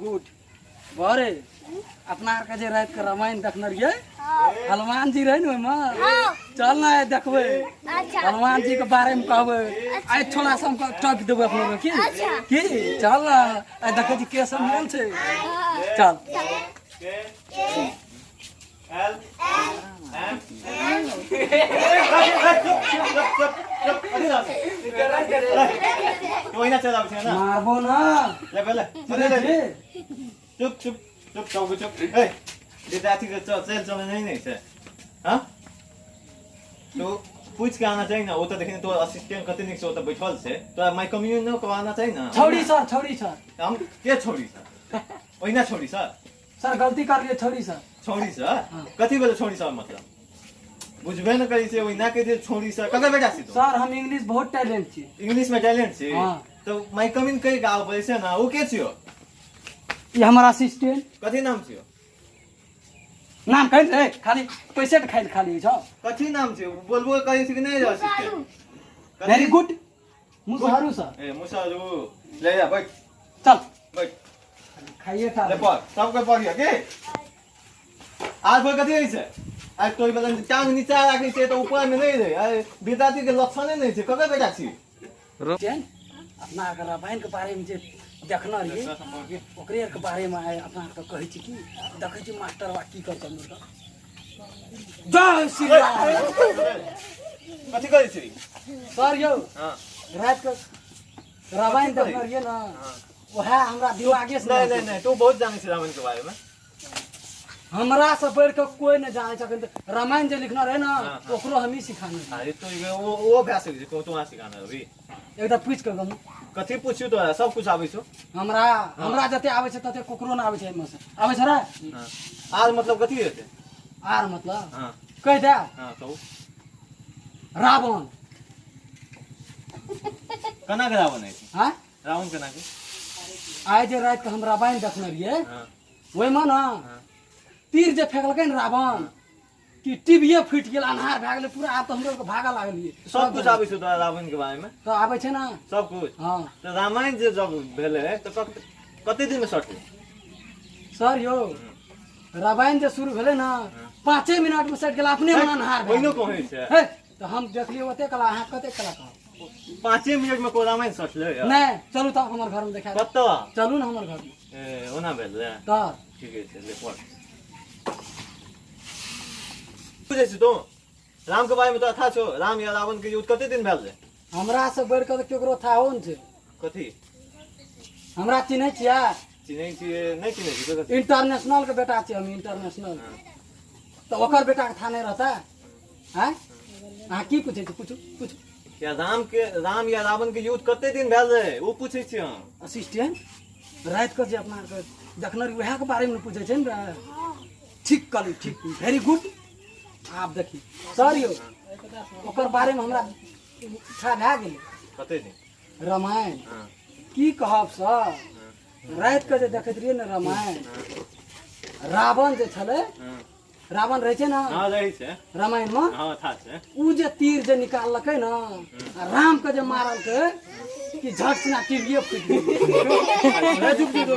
Good बरे अपना are के जे रात के रामायण देखने रहिए हनुमान जी रहे न चल ना देखबे हनुमान जी के बारे में कहबे आइ थोड़ा सा हमको टॉक देबे अपने की चल ना आइ देखे जी के सब मिल छे चल मारबो ना चुप चुप चुप चुप चुप विद्यार्थी को चल चल नहीं से हाँ तो पूछ के आना चाहिए ना वो तो देखने तो असिस्टेंट कते निक से वो तो बैठल से तो माय कम्युनियन को आना चाहिए ना छोड़ी सर हम के छोड़ी सर ओइना छोड़ी सर गलती कर लिए छोड़ी सर कथी बोले छोड़ी सर मतलब बुझबे न करी से ओइना के दे छोड़ी सर ककर बेटा छी तो सर हम इंग्लिश बहुत टैलेंट छी इंग्लिश में टैलेंट छी तो माय कम्युनियन कई गाव बोले से ना वो के छियो ये हमारा असिस्टेंट कथी नाम छियो नाम कहि रे खाली पैसे खाली छ कथी नाम छियो बोलबो कहि छी कि नहीं असिस्टेंट वेरी गुड मुसारू सर ए मुसारू ले जा बैठ चल बैठ खाइए खा ले पढ़ सबके पढ़िए के आज बोल कथी है से आज कोई बलन टांग नीचा राखी से तो ऊपर में नहीं रहे अरे विद्यार्थी के लक्षण नहीं छे ककर बेटा छी चैन अपना के रामायण के बारे में जे देखना रहिए ओकरे के बारे में अपना के कहै छी कि देखै छी मास्टर वा की करत जय श्री राम कथी करै छी सर यो हां रात के रामायण देखना रहिए ना वह हमरा दिमागे से नहीं तू बहुत जाने छी रामायण के बारे में हमरा से बढ़ के कोई नहीं जाने छकन रामायण जे लिखना रहे ना ओकरो हम ही सिखाने अरे तो वो अभ्यास है को तू सिखाना अभी एकटा पूछ के गम कथी पूछियो तो सब कुछ आबै छो हमरा जते आबै छै तते कोकरो ना आबै छै एमे से आबै छै रे आर मतलब कथी हेते आर मतलब हां कह दे हां कहू रावण कना के रावण है हां रावण कना के आइ जे रात के हम रामायण देखने रहिए ओइ में ना तीर जे फेकलकै न रावण कि टीवीए फुट गेल अन्हार भ गेलै पूरा आब त हमरो के भागा लागलिए सब कुछ आबै छै तो रावण के बारे में तो आबै छै ना सब कुछ हां तो रामायण जे जब भेले तो कते दिन में सटले सर यो रामायण जे शुरू भेले ना 5 मिनट में सट गेल अपने मन अन्हार ओइनो कहै छै हे तो हम देखलिए ओते कला अहाँ कते कला कह 5 मिनट में को रामायण सटले नहीं चलू त हमर घर में देखा कत चलू ना हमर घर में ए ओना भेल रे त ठीक है ले पढ़ पूछे छी तो राम के बारे में तो था छो राम या रावण के युद्ध कते दिन भेल रे हमरा से बढ़ के केकरो था हो न छै कथी हमरा चिन्है छियै चिन्है छी नहीं चिन्है छी कथी इंटरनेशनल के बेटा छी हम इंटरनेशनल तो ओकर बेटा के था नहीं रहता हैं हां की पूछे छी पूछू या राम या रावण के युद्ध कते दिन भेल रे वो पूछे छी हम असिस्टेंट रात के जे अपना के देखनर वह के बारे में पूछे छै न ठीक कली ठीक वेरी गुड आप देखी सर यो ओकर बारे में हमरा था भए गेल कते दिन रामायण की कहब सर रात के जे देखैत रहिए न रामायण रावण जे छले रावण रहे छै ना हां रही छै रामायण में हां था छै उ जे तीर जे निकाललकै ना राम के जे मारल के कि झट सिना टीवीए फुट गेल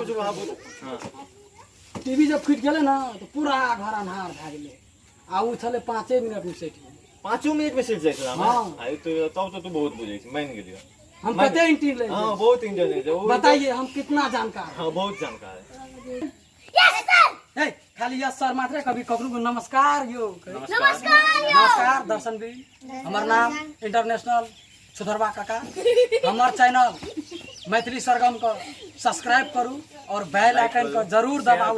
जुग हां टीवी जब फुट गेले ना तो पूरा घर अन्हार भए गेले आ उ छले 5 मिनट में सट गेल 5 मिनट में सिर्फ जाए हां आई तो तब तो तू बहुत बुझे छी मान गेलियो हम कते इंटी ले हां बहुत इंटरनेट है बताइए हम कितना जानकार हां बहुत जानकार है यस सर ए खाली यस सर मात्र कभी ककरो को नमस्कार यो नमस्कार दर्शन भी हमर नाम इंटरनेशनल सुधरवा काका हमर चैनल मैथिली सरगम को सब्सक्राइब करू और बेल आइकन को जरूर दबाऊ।